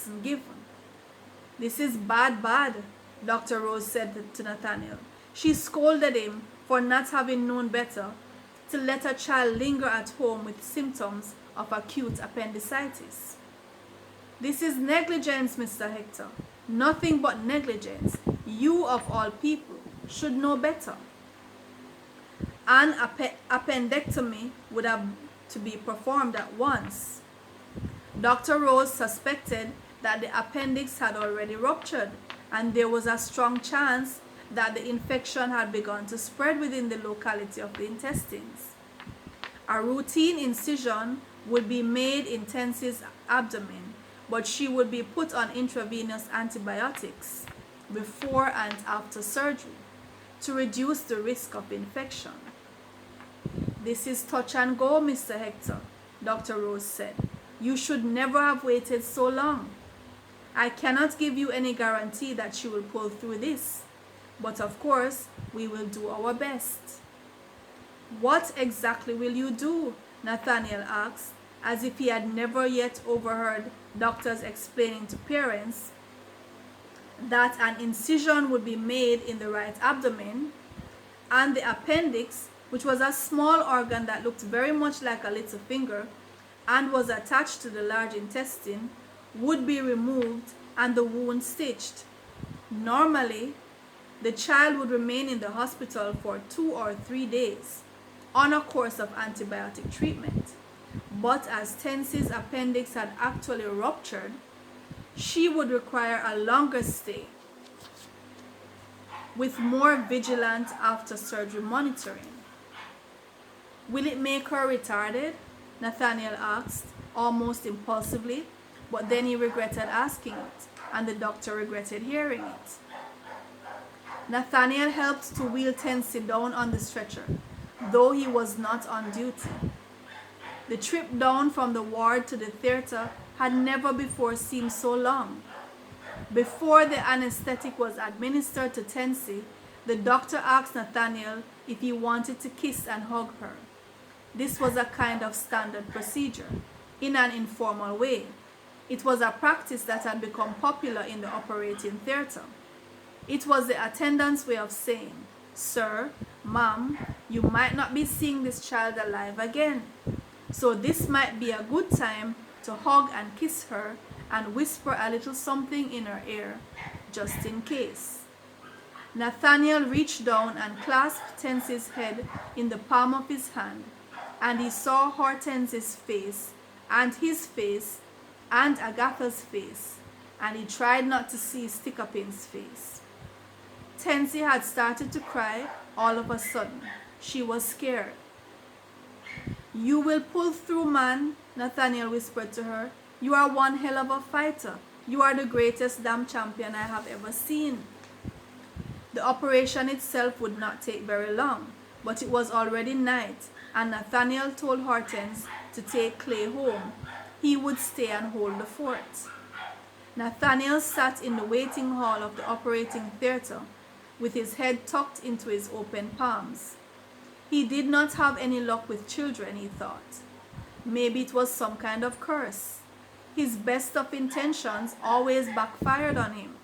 medicine given. This is bad, bad, Dr. Rose said to Nathaniel. She scolded him for not having known better to let a child linger at home with symptoms of acute appendicitis. This is negligence, Mr. Hector. Nothing but negligence. You, of all people, should know better. An appendectomy would have to be performed at once. Dr. Rose suspected that the appendix had already ruptured, and there was a strong chance that the infection had begun to spread within the locality of the intestines. A routine incision would be made in Tensy's abdomen, but she would be put on intravenous antibiotics before and after surgery to reduce the risk of infection. This is touch and go, Mr. Hector, Dr. Rose said. You should never have waited so long. I cannot give you any guarantee that she will pull through this, but of course, we will do our best. What exactly will you do? Nathaniel asked, as if he had never yet overheard doctors explaining to parents that an incision would be made in the right abdomen, and the appendix, which was a small organ that looked very much like a little finger and was attached to the large intestine, would be removed and the wound stitched. Normally, the child would remain in the hospital for 2 or 3 days on a course of antibiotic treatment. But as Tensy's appendix had actually ruptured, she would require a longer stay with more vigilant after-surgery monitoring. Will it make her retarded? Nathaniel asked, almost impulsively, but then he regretted asking it, and the doctor regretted hearing it. Nathaniel helped to wheel Tensy down on the stretcher, though he was not on duty. The trip down from the ward to the theater had never before seemed so long. Before the anesthetic was administered to Tensy, the doctor asked Nathaniel if he wanted to kiss and hug her. This was a kind of standard procedure, in an informal way. It was a practice that had become popular in the operating theater. It was the attendant's way of saying, "Sir, ma'am, you might not be seeing this child alive again. So this might be a good time to hug and kiss her and whisper a little something in her ear, just in case." Nathaniel reached down and clasped Tensy's head in the palm of his hand, and he saw Hortense's face, and his face, and Agatha's face, and he tried not to see Stickapin's face. Tensy had started to cry all of a sudden. She was scared. "You will pull through, man," Nathaniel whispered to her. "You are one hell of a fighter. You are the greatest damn champion I have ever seen." The operation itself would not take very long, but it was already night, and Nathaniel told Hortense to take Clay home. He would stay and hold the fort. Nathaniel sat in the waiting hall of the operating theater, with his head tucked into his open palms. He did not have any luck with children, he thought. Maybe it was some kind of curse. His best of intentions always backfired on him.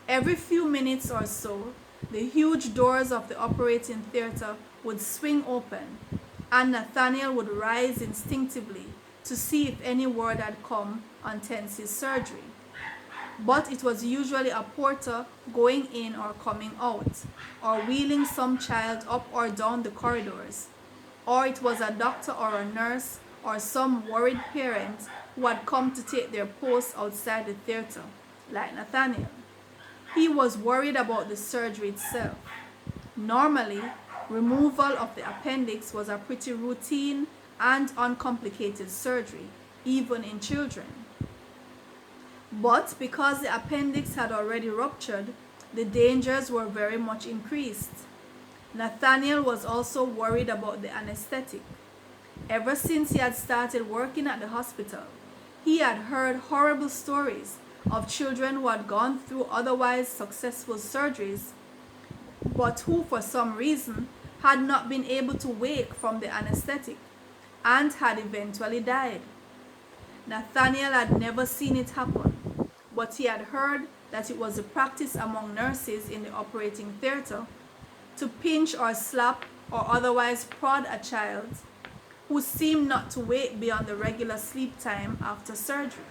Every few minutes or so, the huge doors of the operating theater would swing open, and Nathaniel would rise instinctively to see if any word had come on Tensy's surgery. But it was usually a porter going in or coming out, or wheeling some child up or down the corridors, or it was a doctor or a nurse or some worried parent who had come to take their post outside the theater, like Nathaniel. He was worried about the surgery itself. Normally, removal of the appendix was a pretty routine and uncomplicated surgery, even in children. But because the appendix had already ruptured, the dangers were very much increased. Nathaniel was also worried about the anesthetic. Ever since he had started working at the hospital, he had heard horrible stories of children who had gone through otherwise successful surgeries, but who for some reason had not been able to wake from the anesthetic and had eventually died. Nathaniel had never seen it happen, but he had heard that it was a practice among nurses in the operating theater to pinch or slap or otherwise prod a child who seemed not to wake beyond the regular sleep time after surgery.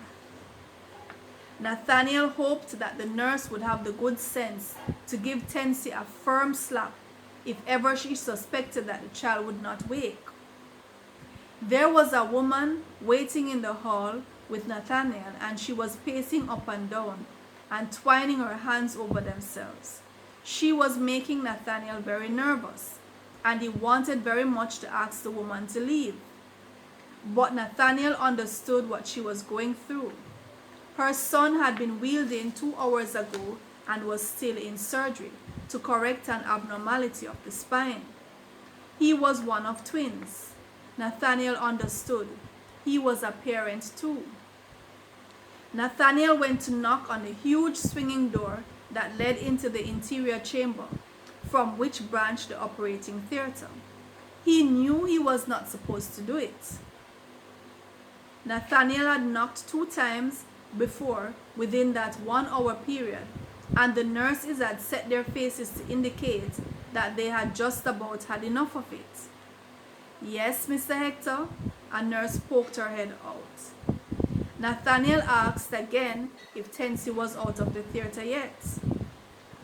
Nathaniel hoped that the nurse would have the good sense to give Tensi a firm slap if ever she suspected that the child would not wake. There was a woman waiting in the hall with Nathaniel, and she was pacing up and down and twining her hands over themselves. She was making Nathaniel very nervous, and he wanted very much to ask the woman to leave. But Nathaniel understood what she was going through. Her son had been wheeled in 2 hours ago and was still in surgery to correct an abnormality of the spine. He was one of twins. Nathaniel understood. He was a parent too. Nathaniel went to knock on the huge swinging door that led into the interior chamber, from which branched the operating theater. He knew he was not supposed to do it. Nathaniel had knocked 2 times before within that 1 hour period, and the nurses had set their faces to indicate that they had just about had enough of it. "Yes, Mr. Hector?" A nurse poked her head out. Nathaniel asked again if Tensi was out of the theater yet.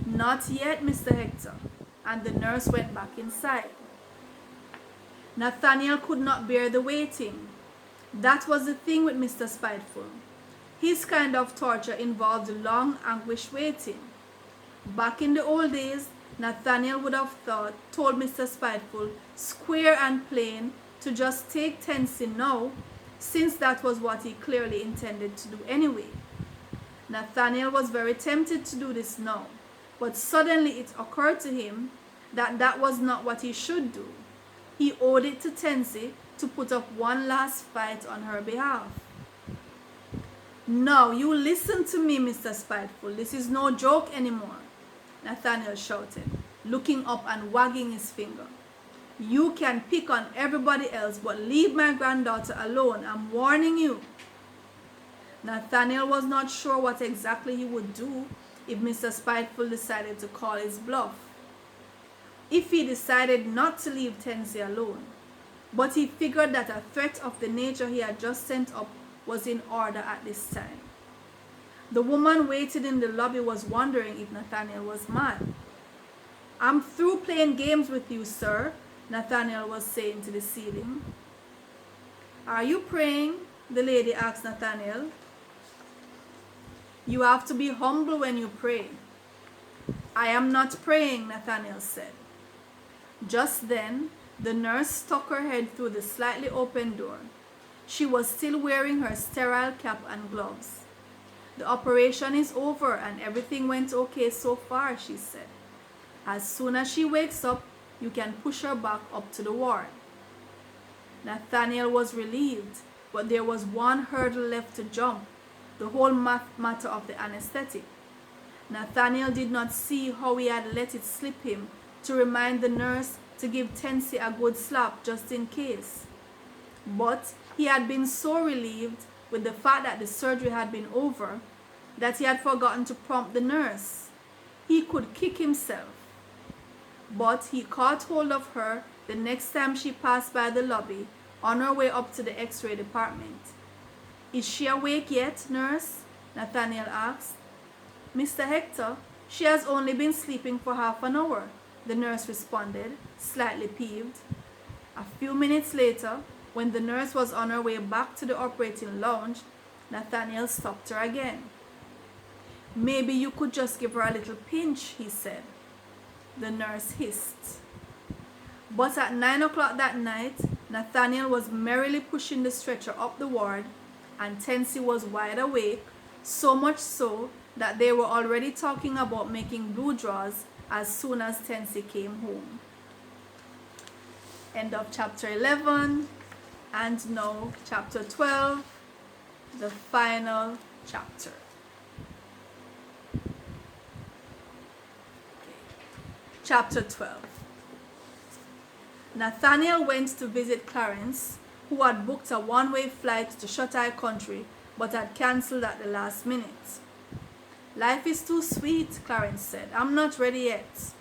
"Not yet, Mr. Hector," and the nurse went back inside. Nathaniel could not bear the waiting. That was the thing with Mr. Spiteful. His kind of torture involved long, anguished waiting. Back in the old days, Nathaniel would have told Mr. Spiteful, square and plain, to just take Tensi now, since that was what he clearly intended to do anyway. Nathaniel was very tempted to do this now, but suddenly it occurred to him that that was not what he should do. He owed it to Tensi to put up one last fight on her behalf. "Now you listen to me, Mr. Spiteful. This is no joke anymore," Nathaniel shouted, looking up and wagging his finger. "You can pick on everybody else, but leave my granddaughter alone. I'm warning you." Nathaniel was not sure what exactly he would do if Mr. Spiteful decided to call his bluff. If he decided not to leave Tensi alone, but he figured that a threat of the nature he had just sent up was in order at this time. The woman waiting in the lobby was wondering if Nathaniel was mad. "I'm through playing games with you, sir," Nathaniel was saying to the ceiling. "Are you praying?" the lady asked Nathaniel. "You have to be humble when you pray." "I am not praying," Nathaniel said. Just then, the nurse stuck her head through the slightly open door. She was still wearing her sterile cap and gloves. "The operation is over and everything went okay so far," she said. "As soon as she wakes up, you can push her back up to the ward." Nathaniel was relieved, but there was one hurdle left to jump, the whole matter of the anesthetic. Nathaniel did not see how he had let it slip him to remind the nurse to give Tensi a good slap just in case. But he had been so relieved with the fact that the surgery had been over that he had forgotten to prompt the nurse. He could kick himself. But he caught hold of her the next time she passed by the lobby on her way up to the X-ray department. "Is she awake yet, nurse?" Nathaniel asked. "Mr. Hector, she has only been sleeping for half an hour," the nurse responded, slightly peeved. A few minutes later, when the nurse was on her way back to the operating lounge, Nathaniel stopped her again. "Maybe you could just give her a little pinch," he said. The nurse hissed. But at 9 o'clock that night, Nathaniel was merrily pushing the stretcher up the ward, and Tensi was wide awake, so much so that they were already talking about making blue draws as soon as Tensi came home. End of chapter 11, and now chapter 12, the final chapter. Chapter 12. Nathaniel went to visit Clarence, who had booked a one-way flight to Shut-Eye Country but had cancelled at the last minute. "Life is too sweet," Clarence said. "I'm not ready yet."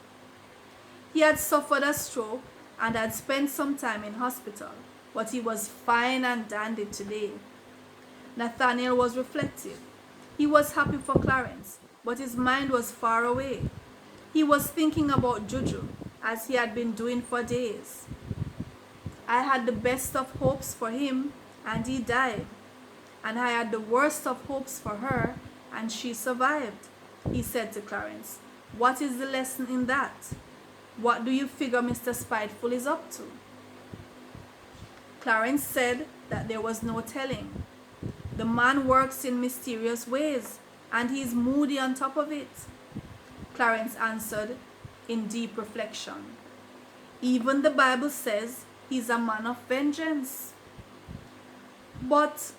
He had suffered a stroke and had spent some time in hospital, but he was fine and dandy today. Nathaniel was reflective. He was happy for Clarence, but his mind was far away. He was thinking about Juju, as he had been doing for days. "I had the best of hopes for him, and he died. And I had the worst of hopes for her, and she survived," he said to Clarence. "What is the lesson in that? What do you figure Mr. Spiteful is up to?" Clarence said that there was no telling. "The man works in mysterious ways, and he's moody on top of it," Clarence answered in deep reflection. "Even the Bible says he's a man of vengeance." "But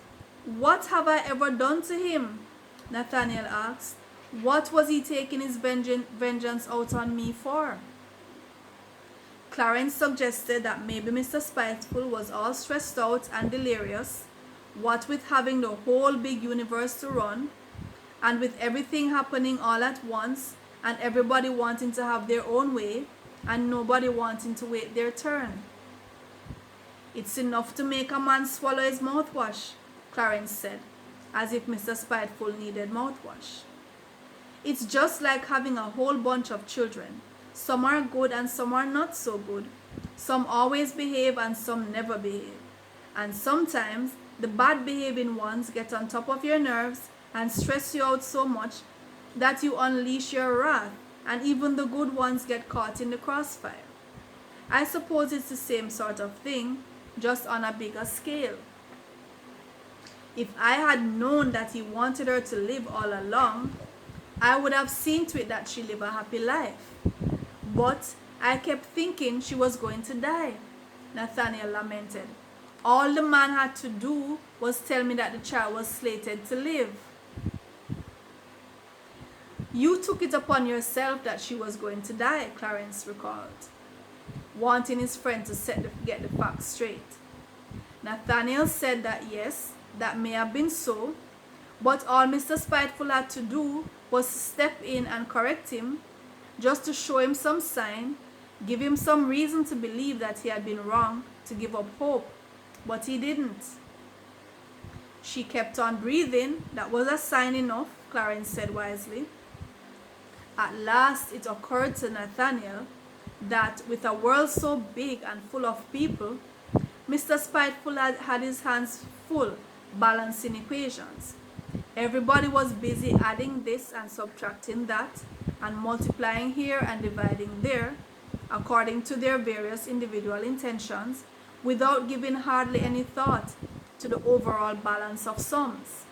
what have I ever done to him?" Nathaniel asked. "What was he taking his vengeance out on me for?" Clarence suggested that maybe Mr. Spiteful was all stressed out and delirious, what with having the whole big universe to run, and with everything happening all at once, and everybody wanting to have their own way, and nobody wanting to wait their turn. "It's enough to make a man swallow his mouthwash," Clarence said, as if Mr. Spiteful needed mouthwash. "It's just like having a whole bunch of children. Some are good and some are not so good. Some always behave and some never behave. And sometimes the bad behaving ones get on top of your nerves and stress you out so much that you unleash your wrath, and even the good ones get caught in the crossfire. I suppose it's the same sort of thing, just on a bigger scale. If I had known that he wanted her to live all along, I would have seen to it that she lived a happy life. But I kept thinking she was going to die," Nathaniel lamented. "All the man had to do was tell me that the child was slated to live." "You took it upon yourself that she was going to die," Clarence recalled, wanting his friend to get the facts straight. Nathaniel said that yes, that may have been so, but all Mr. Spiteful had to do was to step in and correct him, just to show him some sign, give him some reason to believe that he had been wrong, to give up hope, but he didn't. "She kept on breathing, that was a sign enough," Clarence said wisely. At last it occurred to Nathaniel that with a world so big and full of people, Mr. Spiteful had his hands full balancing equations. Everybody was busy adding this and subtracting that, and multiplying here and dividing there, according to their various individual intentions, without giving hardly any thought to the overall balance of sums.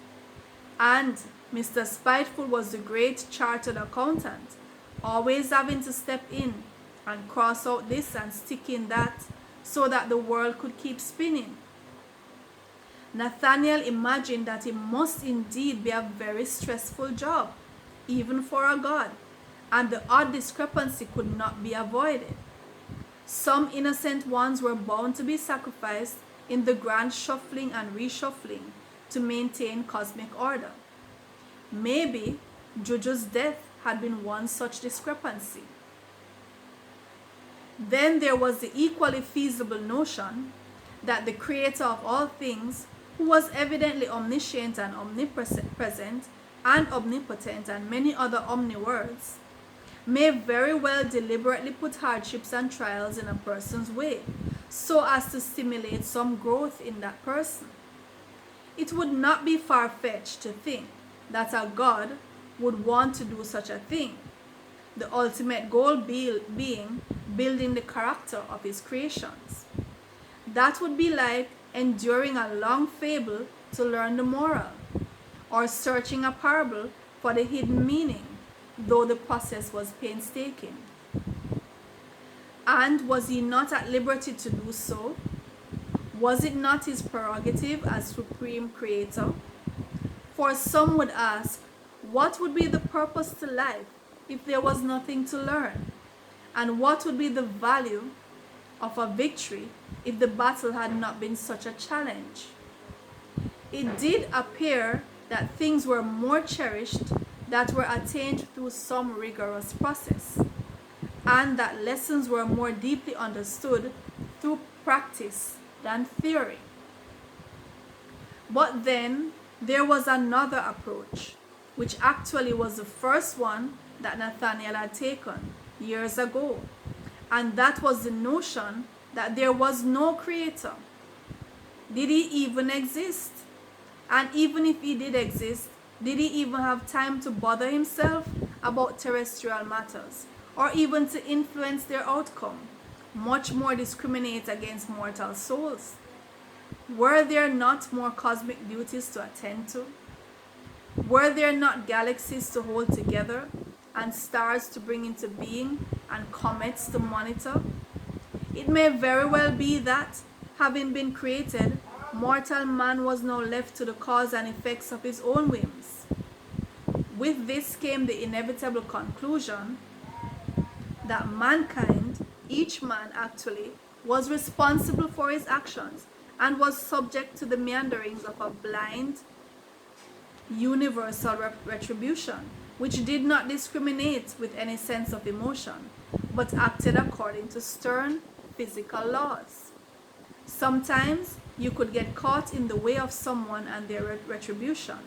And Mr. Spiteful was the great chartered accountant, always having to step in and cross out this and stick in that, so that the world could keep spinning. Nathaniel imagined that it must indeed be a very stressful job, even for a god, and the odd discrepancy could not be avoided. Some innocent ones were bound to be sacrificed in the grand shuffling and reshuffling to maintain cosmic order. Maybe Juju's death had been one such discrepancy. Then there was the equally feasible notion that the creator of all things, who was evidently omniscient and omnipresent and omnipotent and many other omni-words, may very well deliberately put hardships and trials in a person's way, so as to stimulate some growth in that person. It would not be far-fetched to think that a god would want to do such a thing, the ultimate goal being building the character of his creations. That would be like enduring a long fable to learn the moral, or searching a parable for the hidden meaning, though the process was painstaking. And was he not at liberty to do so? Was it not his prerogative as supreme creator? For some would ask, what would be the purpose to life if there was nothing to learn? And what would be the value of a victory if the battle had not been such a challenge. It did appear that things were more cherished that were attained through some rigorous process, and that lessons were more deeply understood through practice than theory. But then there was another approach, which actually was the first one that Nathaniel had taken years ago, and that was the notion that there was no creator. Did he even exist? And even if he did exist, did he even have time to bother himself about terrestrial matters, or even to influence their outcome, much more discriminate against mortal souls? Were there not more cosmic duties to attend to? Were there not galaxies to hold together, and stars to bring into being, and comets to monitor? It may very well be that, having been created, mortal man was now left to the cause and effects of his own whims. With this came the inevitable conclusion that mankind, each man actually, was responsible for his actions and was subject to the meanderings of a blind, universal retribution, which did not discriminate with any sense of emotion, but acted according to stern physical laws. Sometimes you could get caught in the way of someone and their retribution.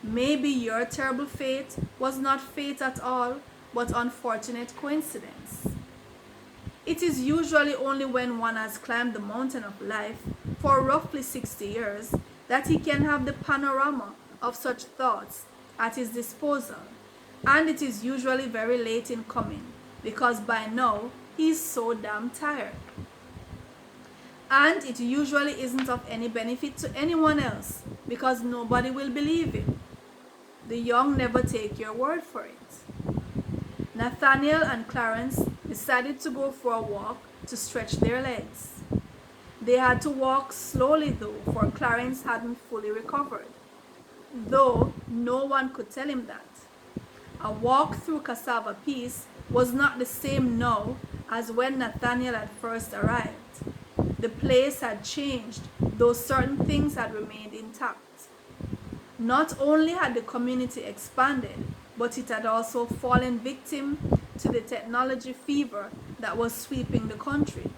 Maybe your terrible fate was not fate at all, but unfortunate coincidence. It is usually only when one has climbed the mountain of life for roughly 60 years that he can have the panorama of such thoughts at his disposal, and it is usually very late in coming, because by now he is so damn tired. And it usually isn't of any benefit to anyone else, because nobody will believe him. The young never take your word for it. Nathaniel and Clarence decided to go for a walk to stretch their legs. They had to walk slowly though, for Clarence hadn't fully recovered, though no one could tell him that. A walk through Cassava Peace was not the same now as when Nathaniel had first arrived. The place had changed, though certain things had remained intact. Not only had the community expanded, but it had also fallen victim to the technology fever that was sweeping the country.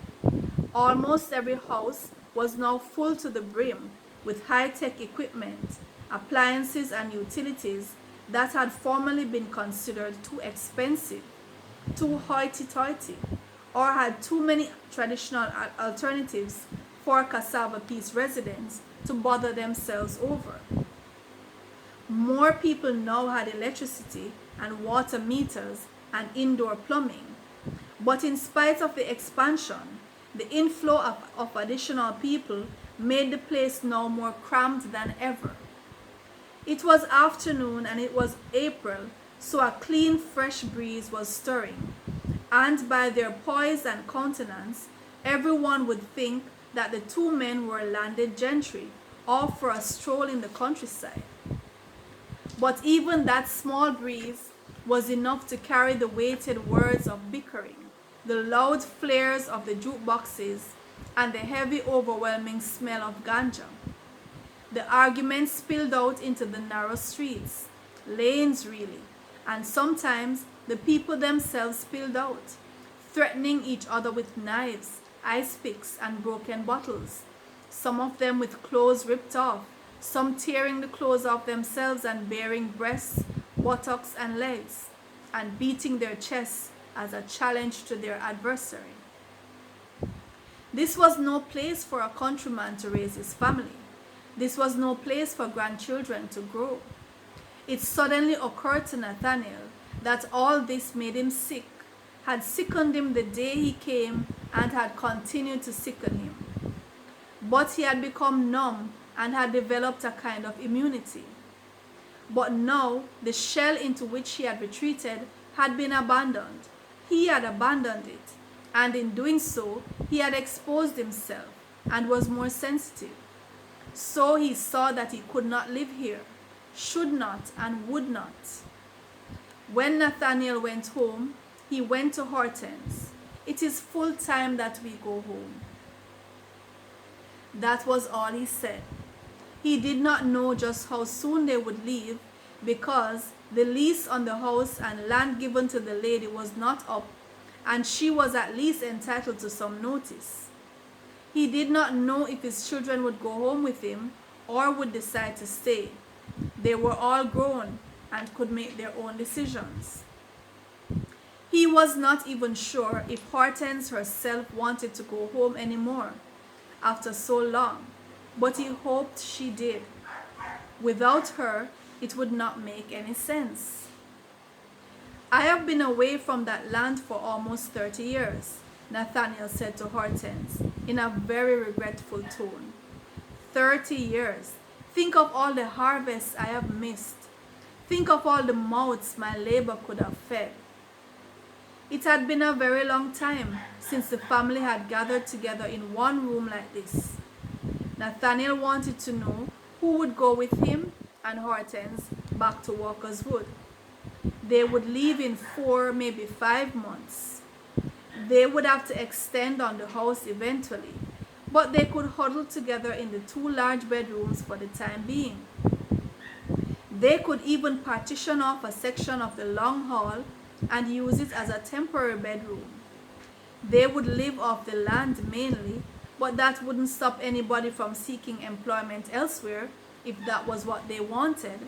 Almost every house was now full to the brim with high-tech equipment, appliances and utilities that had formerly been considered too expensive, too hoity-toity, or had too many traditional alternatives for Cassava Peace residents to bother themselves over. More people now had electricity and water meters and indoor plumbing, but in spite of the expansion, the inflow of additional people made the place now more cramped than ever. It was afternoon and it was April, so a clean, fresh breeze was stirring, and by their poise and countenance, everyone would think that the two men were landed gentry, off for a stroll in the countryside. But even that small breeze was enough to carry the weighted words of bickering, the loud flares of the jukeboxes, and the heavy, overwhelming smell of ganja. The arguments spilled out into the narrow streets, lanes really, and sometimes the people themselves spilled out, threatening each other with knives, ice picks, and broken bottles, some of them with clothes ripped off, some tearing the clothes off themselves and baring breasts, buttocks, and legs, and beating their chests as a challenge to their adversary. This was no place for a countryman to raise his family. This was no place for grandchildren to grow. It suddenly occurred to Nathaniel that all this made him sick, had sickened him the day he came, and had continued to sicken him. But he had become numb and had developed a kind of immunity. But now the shell into which he had retreated had been abandoned. He had abandoned it, and in doing so, he had exposed himself and was more sensitive. So he saw that he could not live here, should not and would not. When Nathaniel went home, he went to Hortense. It is full time that we go home." That was all he said. He did not know just how soon they would leave because the lease on the house and land given to the lady was not up, and she was at least entitled to some notice. He did not know if his children would go home with him or would decide to stay. They were all grown and could make their own decisions. He was not even sure if Hortense herself wanted to go home anymore after so long, but he hoped she did. Without her, it would not make any sense. "I have been away from that land for almost 30 years, Nathaniel said to Hortense in a very regretful tone. 30 years. Think of all the harvests I have missed. Think of all the mouths my labor could have fed." It had been a very long time since the family had gathered together in one room like this. Nathaniel wanted to know who would go with him and Hortense back to Walker's Wood. They would leave in 4, maybe 5 months. They would have to extend on the house eventually, but they could huddle together in the 2 large bedrooms for the time being. They could even partition off a section of the long hall and use it as a temporary bedroom. They would live off the land mainly, but that wouldn't stop anybody from seeking employment elsewhere if that was what they wanted.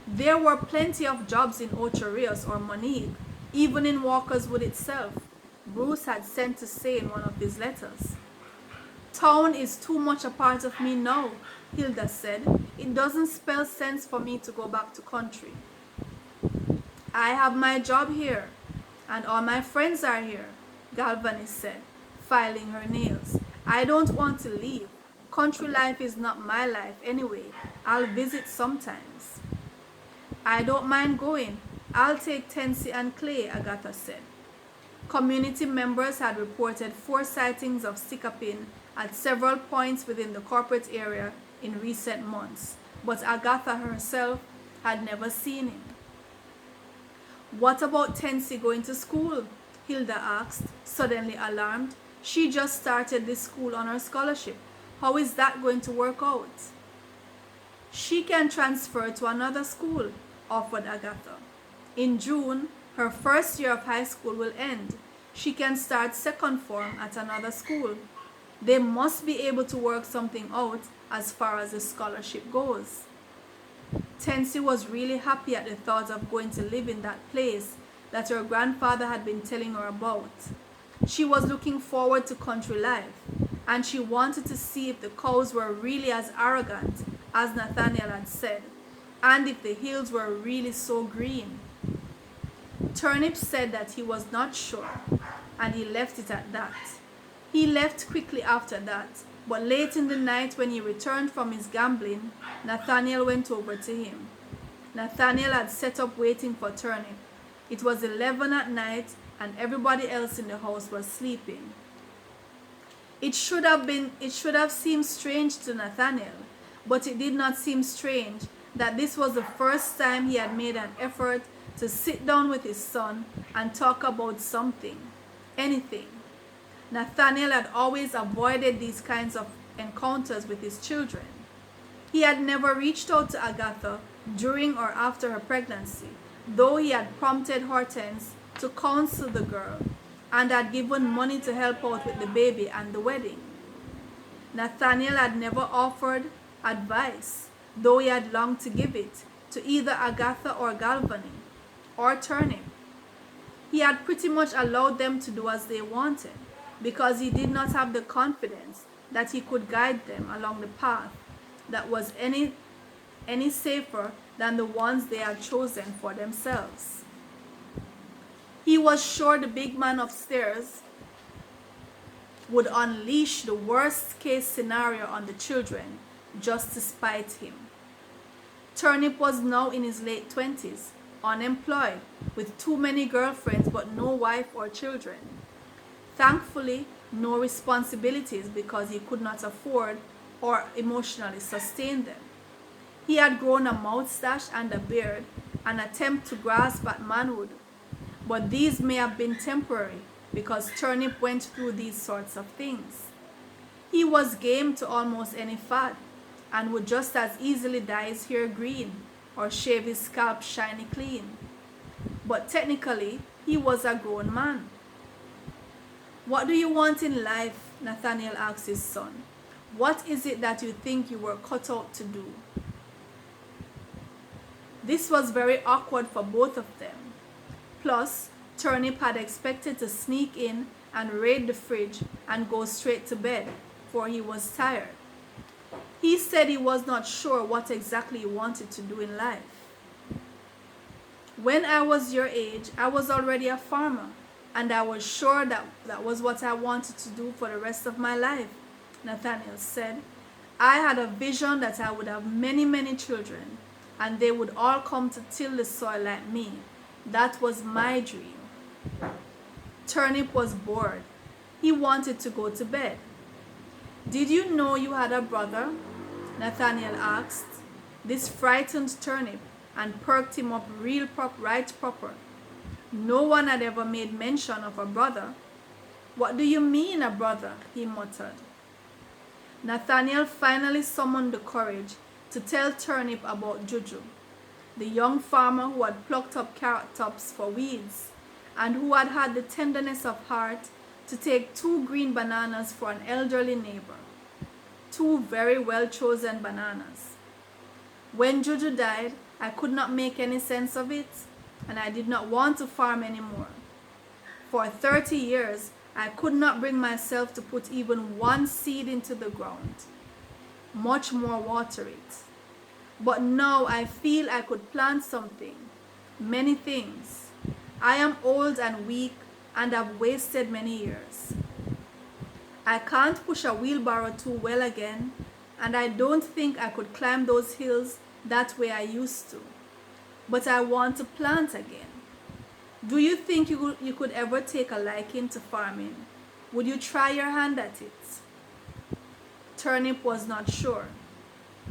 There were plenty of jobs in Ocho Rios or Monique, even in Walker's Wood itself, Bruce had sent to say in one of his letters. "Town is too much a part of me now," Hilda said. "It doesn't spell sense for me to go back to country. I have my job here, and all my friends are here," Galvani said, filing her nails. "I don't want to leave. Country life is not my life anyway. I'll visit sometimes." "I don't mind going. I'll take Tensi and Clay," Agatha said. Community members had reported 4 sightings of Sikapin at several points within the corporate area in recent months, but Agatha herself had never seen him. "What about Tensi going to school?" Hilda asked, suddenly alarmed. "She just started this school on her scholarship. How is that going to work out?" "She can transfer to another school," offered Agatha. "In June, her first year of high school will end. She can start second form at another school. They must be able to work something out as far as the scholarship goes." Tensi was really happy at the thought of going to live in that place that her grandfather had been telling her about. She was looking forward to country life, and she wanted to see if the cows were really as arrogant as Nathaniel had said, and if the hills were really so green. Turnip said that he was not sure, and he left it at that. He left quickly after that, but late in the night when he returned from his gambling, Nathaniel went over to him. Nathaniel had set up waiting for Turnip. It was 11 at night, and everybody else in the house was sleeping. It should have seemed strange to Nathaniel, but it did not seem strange that this was the first time he had made an effort to sit down with his son and talk about something, anything. Nathaniel had always avoided these kinds of encounters with his children. He had never reached out to Agatha during or after her pregnancy, though he had prompted Hortense to counsel the girl and had given money to help out with the baby and the wedding. Nathaniel had never offered advice, though he had longed to give it, to either Agatha or Galvani or Turnip. He had pretty much allowed them to do as they wanted, because he did not have the confidence that he could guide them along the path that was any safer than the ones they had chosen for themselves. He was sure the big man upstairs would unleash the worst case scenario on the children just to spite him. Turnip was now in his late 20s, unemployed, with too many girlfriends but no wife or children. Thankfully, no responsibilities because he could not afford or emotionally sustain them. He had grown a moustache and a beard, an attempt to grasp at manhood, but these may have been temporary, because Turnip went through these sorts of things. He was game to almost any fad and would just as easily dye his hair green or shave his scalp shiny clean. But technically, he was a grown man. "What do you want in life?" Nathaniel asked his son. "What is it that you think you were cut out to do?" This was very awkward for both of them. Plus, Turnip had expected to sneak in and raid the fridge and go straight to bed, for he was tired. He said he was not sure what exactly he wanted to do in life. "When I was your age, I was already a farmer, and I was sure that was what I wanted to do for the rest of my life," Nathaniel said. "I had a vision that I would have many, many children, and they would all come to till the soil like me. That was my dream." Turnip was bored. He wanted to go to bed. "Did you know you had a brother?" Nathaniel asked. This frightened Turnip and perked him up right proper. No one had ever made mention of a brother. "What do you mean, a brother?" he muttered. Nathaniel finally summoned the courage to tell Turnip about Juju, the young farmer who had plucked up carrot tops for weeds, and who had had the tenderness of heart to take 2 green bananas for an elderly neighbor. 2 very well-chosen bananas. "When Juju died, I could not make any sense of it, and I did not want to farm anymore. For 30 years, I could not bring myself to put even 1 seed into the ground, much more water it. But now I feel I could plant something, many things. I am old and weak and have wasted many years. I can't push a wheelbarrow too well again, and I don't think I could climb those hills that way I used to. But I want to plant again. Do you think you could ever take a liking to farming? Would you try your hand at it?" Turnip was not sure.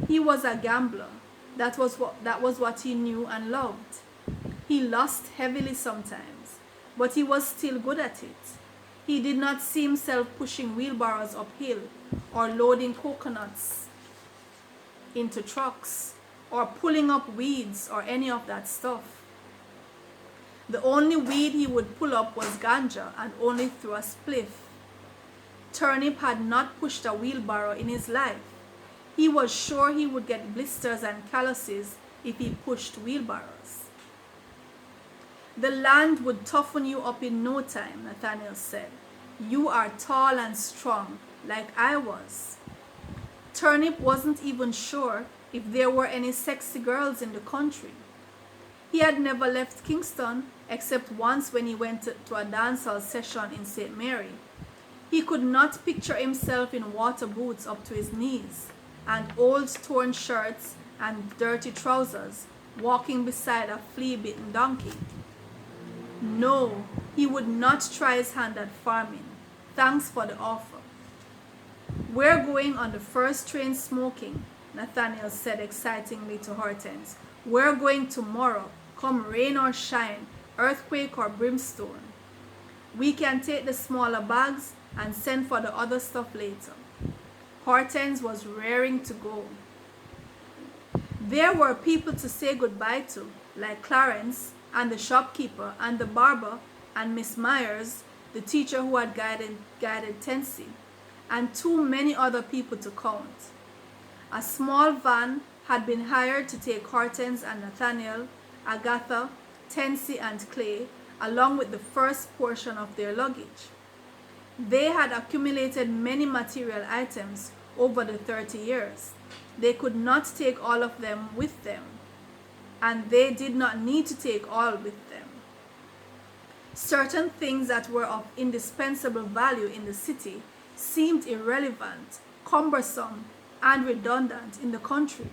He was a gambler. That was what he knew and loved. He lost heavily sometimes, but he was still good at it. He did not see himself pushing wheelbarrows uphill or loading coconuts into trucks or pulling up weeds or any of that stuff. The only weed he would pull up was ganja, and only through a spliff. Turnip had not pushed a wheelbarrow in his life. He was sure he would get blisters and calluses if he pushed wheelbarrows. "The land would toughen you up in no time," Nathaniel said. "You are tall and strong, like I was." Turnip wasn't even sure if there were any sexy girls in the country. He had never left Kingston except once when he went to a dancehall session in St. Mary. He could not picture himself in water boots up to his knees and old torn shirts and dirty trousers, walking beside a flea-bitten donkey. No, he would not try his hand at farming. Thanks for the offer. "We're going on the first train smoking," Nathaniel said excitingly to Hortense. "We're going tomorrow, come rain or shine, earthquake or brimstone. We can take the smaller bags and send for the other stuff later." Hortense was raring to go. There were people to say goodbye to, like Clarence and the shopkeeper and the barber and Miss Myers, the teacher who had guided Tensie, and too many other people to count. A small van had been hired to take Hortense and Nathaniel, Agatha, Tensie and Clay, along with the first portion of their luggage. They had accumulated many material items over the 30 years. They could not take all of them with them, and they did not need to take all with them. Certain things that were of indispensable value in the city seemed irrelevant, cumbersome, and redundant in the country.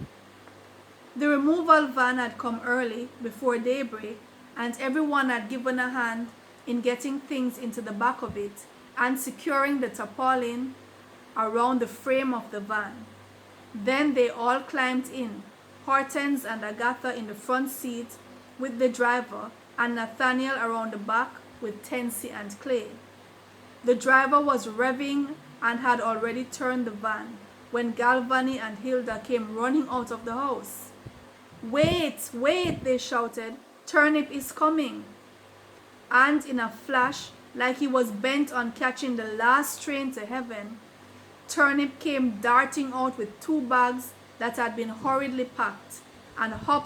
The removal van had come early, before daybreak, and everyone had given a hand in getting things into the back of it and securing the tarpaulin around the frame of the van. Then they all climbed in, Hortense and Agatha in the front seat with the driver, and Nathaniel around the back with Tensie and Clay. The driver was revving and had already turned the van when Galvani and Hilda came running out of the house. "Wait, wait," they shouted. "Turnip is coming." And in a flash, like he was bent on catching the last train to heaven, Turnip came darting out with 2 bags that had been hurriedly packed and hopped